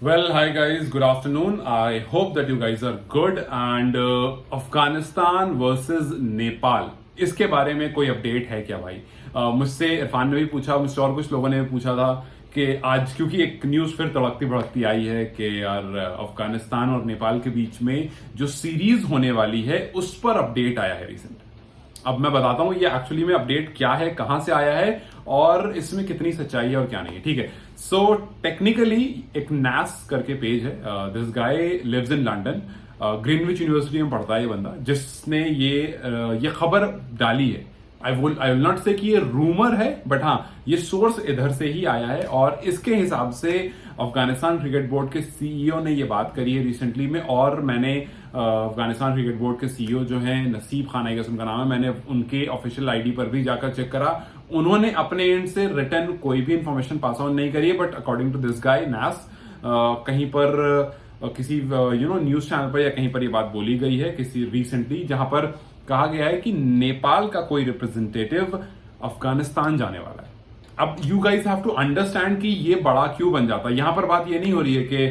Well, hi guys, good afternoon. I hope that you guys are good and Afghanistan versus Nepal इसके बारे में कोई update है क्या भाई? मुझसे इरफान ने भी पूछा, मुझसे और कुछ लोगों ने भी पूछा था कि आज क्योंकि एक न्यूज फिर तड़कती भड़कती आई है कि यार अफगानिस्तान और नेपाल के बीच में जो सीरीज होने वाली है उस पर अपडेट आया है रिसेंट। अब मैं बताता हूं ये एक्चुअली में अपडेट क्या है, कहां से आया है और इसमें कितनी सच्चाई है और क्या नहीं है। ठीक है, सो टेक्निकली एक नैस करके पेज है, this guy lives in London, Greenwich University में पढ़ता है ये बंदा, जिसने ये खबर डाली है। आई विल नॉट से कि ये रूमर है, बट हाँ ये सोर्स इधर से ही आया है और इसके हिसाब से अफगानिस्तान क्रिकेट बोर्ड के सीईओ ने ये बात करी है रिसेंटली में। और मैंने अफगानिस्तान क्रिकेट बोर्ड के सीईओ जो हैं नसीब खान आई गेस उनका नाम है, मैंने उनके ऑफिशियल आईडी पर भी जाकर चेक करा। उन्होंने अपने एंड से रिटर्न कोई भी इंफॉर्मेशन पास ऑन नहीं करी है, but according to this guy नैस कहीं पर किसी न्यूज चैनल पर या कहीं पर ये बात बोली गई है किसी रिसेंटली, जहां पर कहा गया है कि नेपाल का कोई रिप्रेजेंटेटिव अफगानिस्तान जाने वाला है। अब you guys have to understand कि ये बड़ा क्यों बन जाता है। यहां पर बात ये नहीं हो रही है कि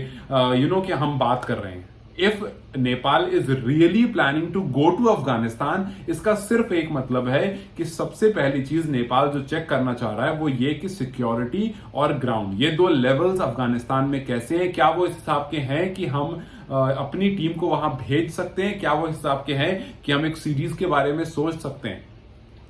कि हम बात कर रहे हैं। If Nepal is really planning to go to Afghanistan, इसका सिर्फ एक मतलब है कि सबसे पहली चीज नेपाल जो चेक करना चाह रहा है वो ये कि सिक्योरिटी और ग्राउंड, ये दो लेवल्स अफगानिस्तान में कैसे हैं, क्या वो इस हिसाब के हैं कि हम अपनी टीम को वहां भेज सकते हैं, क्या वो इस हिसाब के हैं कि हम एक सीरीज के बारे में सोच सकते हैं।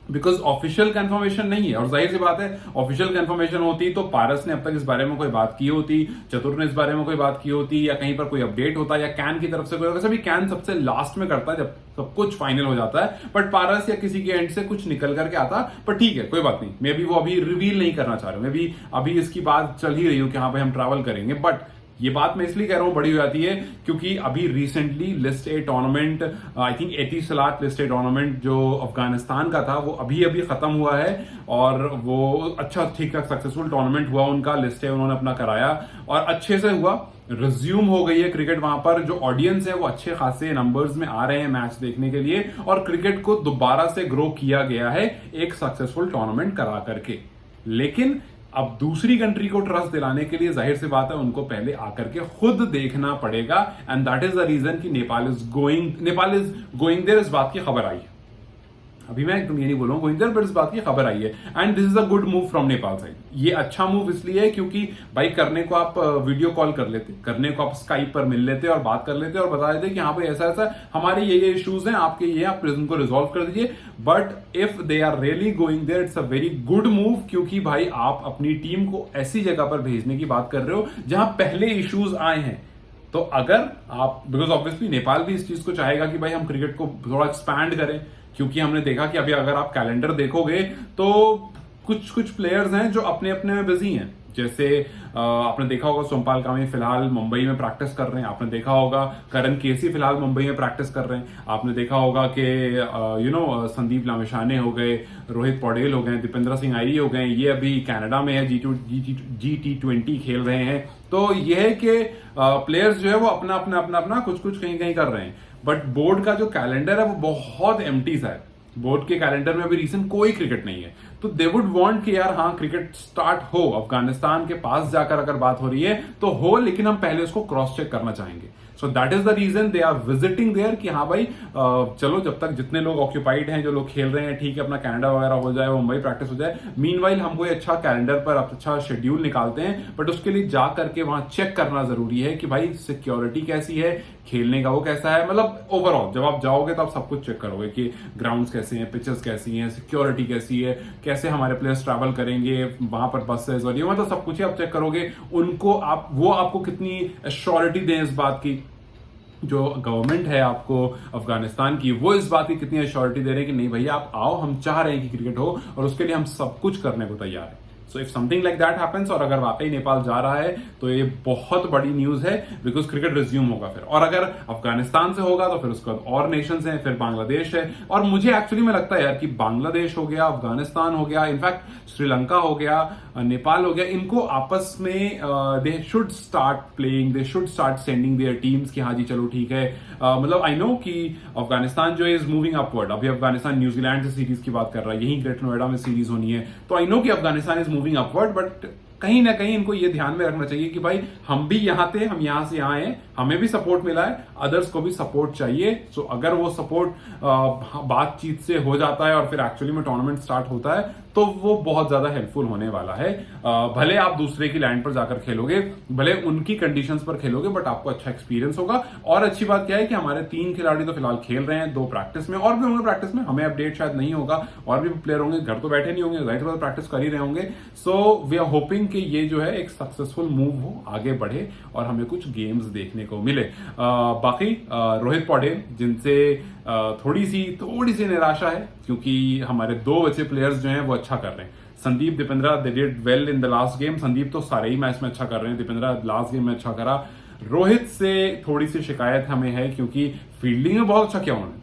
बिकॉज ऑफिशियल कंफर्मेशन नहीं है, और जाहिर सी बात है ऑफिशियल कंफर्मेशन होती तो पारस ने अब तक इस बारे में कोई बात की होती, चतुर ने इस बारे में कोई बात की होती, या कहीं पर कोई अपडेट होता, या कैन की तरफ से कोई। वैसे भी कैन सबसे लास्ट में करता है जब सब कुछ फाइनल हो जाता है, बट पारस या किसी के एंड से कुछ निकल करके आता। पर ठीक है, कोई बात नहीं, मे बी वो अभी रिवील नहीं करना चाह रहे, मे बी अभी इसकी बात चल ही रही हो कि हाँ भाई हम ट्रैवल करेंगे। बट ये बात मैं इसलिए कह रहा हूं बड़ी हो जाती है क्योंकि अभी recently list A tournament, I think Etisalat list A tournament जो अफगानिस्तान का था वो अभी अभी खत्म हुआ है और वो अच्छा ठीक ठाक सक्सेसफुल टूर्नामेंट हुआ उनका। लिस्ट ए उन्होंने अपना कराया और अच्छे से हुआ, रिज्यूम हो गई है क्रिकेट। वहां पर जो ऑडियंस है वो अच्छे खासे नंबर्स में आ रहे हैं मैच देखने के लिए, और क्रिकेट को दोबारा से ग्रो किया गया है एक सक्सेसफुल टूर्नामेंट करा करके। लेकिन अब दूसरी कंट्री को ट्रस्ट दिलाने के लिए जाहिर सी बात है उनको पहले आकर के खुद देखना पड़ेगा, and that is the reason कि नेपाल इज गोइंग देयर। इस बात की खबर आई है, अभी मैं एकदम ये नहीं बोलूंगा गोइंग देयर, बट इस बात की खबर आई है and this is a good move from Nepal side. ये अच्छा मूव इसलिए है क्योंकि भाई करने को आप वीडियो कॉल कर लेते, करने को आप स्काइप पर मिल लेते और बात कर लेते और बता देते कि हाँ भाई ऐसा ऐसा हमारे ये इश्यूज हैं, आपके ये आप उनको रिजॉल्व कर दीजिए। But if they are really going there, it's a very good move, क्योंकि भाई आप अपनी टीम को ऐसी जगह पर भेजने की बात कर रहे हो जहां पहले इश्यूज आए हैं। तो अगर आप, बिकॉज ऑब्वियसली नेपाल भी इस चीज को चाहेगा कि भाई हम क्रिकेट को थोड़ा एक्सपैंड करें, क्योंकि हमने देखा कि अभी अगर आप कैलेंडर देखोगे तो कुछ कुछ प्लेयर्स हैं जो अपने अपने में बिजी हैं। जैसे आपने देखा होगा सोमपाल कामी फिलहाल मुंबई में प्रैक्टिस कर रहे हैं, आपने देखा होगा करण केसी फिलहाल मुंबई में प्रैक्टिस कर रहे हैं, आपने देखा होगा कि संदीप लामिछाने हो गए, रोहित पौडेल हो गए, दीपेंद्र सिंह आयरी हो गए, ये अभी कनाडा में है, G20 खेल रहे हैं। तो यह है कि प्लेयर्स जो है वो अपना अपना अपना अपना कुछ कुछ कहीं कहीं कर रहे हैं। बट बोर्ड का जो कैलेंडर है वो बहुत एम्प्टी सा है, बोर्ड के कैलेंडर में अभी रिसेंट कोई क्रिकेट नहीं है। तो दे वुड वांट कि यार हाँ क्रिकेट स्टार्ट हो, अफगानिस्तान के पास जाकर अगर बात हो रही है तो हो, लेकिन हम पहले उसको क्रॉस चेक करना चाहेंगे। So that is the reason they are visiting there कि हाँ भाई चलो जब तक जितने लोग ऑक्यूपाइड हैं, जो लोग खेल रहे हैं, ठीक है अपना कनाडा वगैरह हो जाए, मुंबई प्रैक्टिस हो जाए, मीनवाइल हम कोई अच्छा कैलेंडर पर अच्छा शेड्यूल निकालते हैं। बट उसके लिए जा करके वहां चेक करना जरूरी है कि भाई सिक्योरिटी कैसी है, खेलने का वो कैसा है, मतलब ओवरऑल जब आप जाओगे तो आप सब कुछ चेक करोगे कि ग्राउंड्स कैसे हैं, पिचेस कैसी हैं, सिक्योरिटी कैसी है, कैसे हमारे प्लेयर्स ट्रैवल करेंगे वहां पर बसेस और ये मतलब सब कुछ ही आप चेक करोगे। उनको आपको कितनी एश्योरिटी दें इस बात की, जो गवर्नमेंट है आपको अफगानिस्तान की, वो इस बात की कितनी एश्योरिटी दे रहे हैं कि नहीं भैया आप आओ, हम चाह रहे हैं कि क्रिकेट हो और उसके लिए हम सब कुछ करने को तैयार हैं। So if something like that happens, और अगर वाकई नेपाल जा रहा है तो ये बहुत बड़ी न्यूज है, बिकॉज क्रिकेट रिज्यूम होगा फिर। और अगर अफगानिस्तान से होगा तो फिर उसके बाद और नेशंस हैं, फिर बांग्लादेश है। और मुझे एक्चुअली में लगता है यार कि बांग्लादेश हो गया, अफगानिस्तान हो गया, इनफैक्ट श्रीलंका हो गया, नेपाल हो गया, इनको आपस में they should start playing, they should start sending their teams कि हाँ जी चलो ठीक है। मतलब आई नो कि अफगानिस्तान जो इज मूविंग अपवर्ड, अभी अफगानिस्तान न्यूजीलैंड से सीरीज की बात कर रहा है, यही ग्रेटर नोएडा में सीरीज होनी है, तो आई नो कि Afghanistan is moving upward, but कहीं ना कहीं इनको ये ध्यान में रखना चाहिए कि भाई हम भी यहाँ थे, हम यहाँ से यहाँ आए, हमें भी सपोर्ट मिला है, अदर्स को भी सपोर्ट चाहिए। सो अगर वो सपोर्ट बातचीत से हो जाता है और फिर एक्चुअली में टूर्नामेंट स्टार्ट होता है तो वो बहुत ज्यादा हेल्पफुल होने वाला है। भले आप दूसरे की लैंड पर जाकर खेलोगे, भले उनकी कंडीशंस पर खेलोगे, बट आपको अच्छा एक्सपीरियंस होगा। और अच्छी बात क्या है कि हमारे 3 खिलाड़ी तो फिलहाल खेल रहे हैं, 2 प्रैक्टिस में, और भी होंगे प्रैक्टिस में, हमें अपडेट शायद नहीं होगा, और भी प्लेयर होंगे, घर तो बैठे नहीं होंगे, जाहिर बात प्रैक्टिस कर ही रहे होंगे। सो वी आर होपिंग कि ये जो है एक सक्सेसफुल मूव हो, आगे बढ़े और हमें कुछ गेम्स देखने को मिले। बाकी रोहित पौडेल, जिनसे थोड़ी सी निराशा है, क्योंकि हमारे 2 बचे प्लेयर्स जो हैं वो अच्छा कर रहे हैं। Sandeep, Dipendra, they did well in the last game. Sandeep तो सारे ही मैच में अच्छा कर रहे हैं, दीपेंद्रा लास्ट गेम में अच्छा करा। रोहित से थोड़ी सी शिकायत हमें है, क्योंकि फील्डिंग में बहुत अच्छा किया उन्होंने।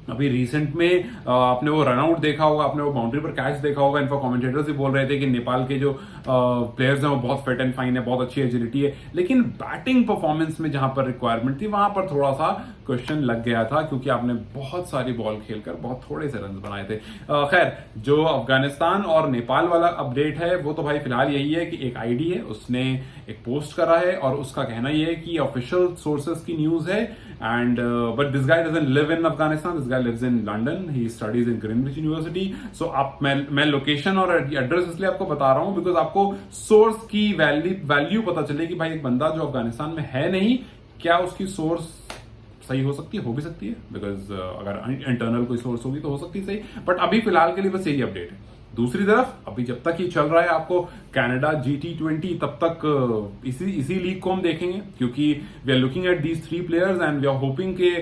अभी रिसेंट में आपने वो रनआउट देखा होगा, आपने वो बाउंड्री पर कैच देखा होगा। इनफा कमेंटेटर्स भी बोल रहे थे कि नेपाल के जो प्लेयर्स हैं वो बहुत फिट एंड फाइन है, बहुत अच्छी एजिलिटी है, लेकिन बैटिंग परफॉर्मेंस में जहां पर रिक्वायरमेंट थी वहां पर थोड़ा सा क्वेश्चन लग गया था, क्योंकि आपने बहुत सारी बॉल खेलकर बहुत थोड़े से रन बनाए थे। खैर, जो अफगानिस्तान और नेपाल वाला अपडेट है वो तो भाई फिलहाल यही है कि एक आईडी है, उसने एक पोस्ट करा है और उसका कहना यह है कि ऑफिशियल सोर्सेस की न्यूज है, and but this guy doesn't live in Afghanistan, this guy lives in London, he studies in Greenwich University. So आप मैं लोकेशन और एड्रेस इसलिए आपको बता रहा हूं बिकॉज आपको सोर्स की वैल्यू पता चले कि भाई एक बंदा जो अफगानिस्तान में है नहीं, क्या उसकी सोर्स सही हो सकती है, हो भी सकती है, बिकॉज अगर इंटरनल कोई सोर्स होगी तो हो सकती है सही, बट अभी फिलहाल के लिए बस यही अपडेट है। दूसरी तरफ अभी जब तक ये चल रहा है आपको कनाडा GT20, तब तक इसी लीग को हम देखेंगे, क्योंकि we are looking at these 3 players and we are hoping कि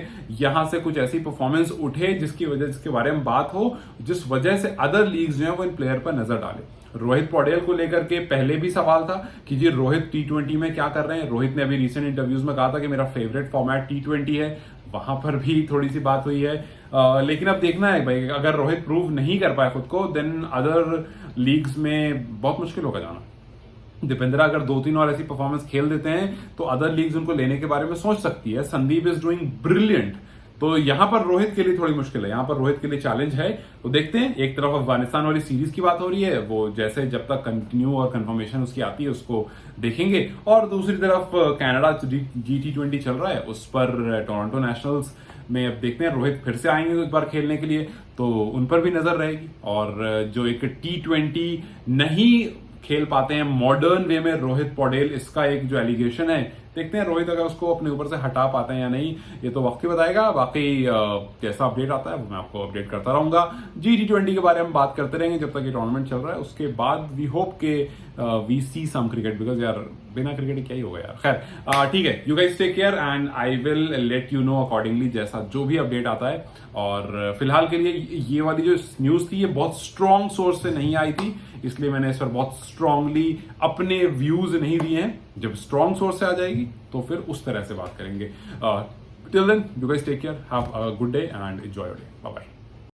यहां से कुछ ऐसी परफॉर्मेंस उठे जिसके बारे में बात हो, जिस वजह से अदर लीग्स जो है वो इन प्लेयर पर नजर डाले। रोहित पौडेल को लेकर के पहले भी सवाल था कि जी रोहित T20 में क्या कर रहे हैं। रोहित ने अभी रिसेंट इंटरव्यूज में कहा था कि मेरा फेवरेट फॉर्मेट T20 है, वहां पर भी थोड़ी सी बात हुई है। लेकिन अब देखना है भाई, अगर रोहित प्रूव नहीं कर पाए खुद को, देन अदर लीग्स में बहुत मुश्किल होगा जाना। दीपेंद्रा अगर 2-3 और ऐसी परफॉर्मेंस खेल देते हैं तो अदर लीग्स उनको लेने के बारे में सोच सकती है। संदीप इज डूइंग ब्रिलियंट, तो यहां पर रोहित के लिए थोड़ी मुश्किल है, यहां पर रोहित के लिए चैलेंज है। तो देखते हैं, एक तरफ अफगानिस्तान वाली सीरीज की बात हो रही है, वो जैसे जब तक कंटिन्यू और कंफर्मेशन उसकी आती है उसको देखेंगे, और दूसरी तरफ कनाडा GT20 चल रहा है, उस पर टोरंटो नेशनल्स में अब देखते हैं रोहित फिर से आएंगे एक बार खेलने के लिए, तो उन पर भी नजर रहेगी। और जो एक T20 नहीं खेल पाते हैं मॉडर्न वे में रोहित पौडेल, इसका एक जो एलिगेशन है, देखते हैं रोहित अगर उसको अपने ऊपर से हटा पाते हैं या नहीं, ये तो वक्त ही बताएगा। बाकी जैसा अपडेट आता है वो मैं आपको अपडेट करता रहूंगा। GT20 के बारे में बात करते रहेंगे जब तक ये टूर्नामेंट चल रहा है, उसके बाद वी होप के we see some cricket, because यार बिना क्रिकेट क्या ही होगा यार। खैर ठीक है, you guys take care and I will let you know accordingly जैसा जो भी अपडेट आता है। और फिलहाल के लिए ये वाली जो न्यूज थी ये बहुत स्ट्रॉन्ग सोर्स से नहीं आई थी, इसलिए मैंने इस पर बहुत स्ट्रांगली अपने व्यूज नहीं दिए हैं। जब स्ट्रॉन्ग सोर्स से आ जाएगी तो फिर उस तरह से बात करेंगे। Till then you guys take care, have a good day and enjoy your day, bye bye.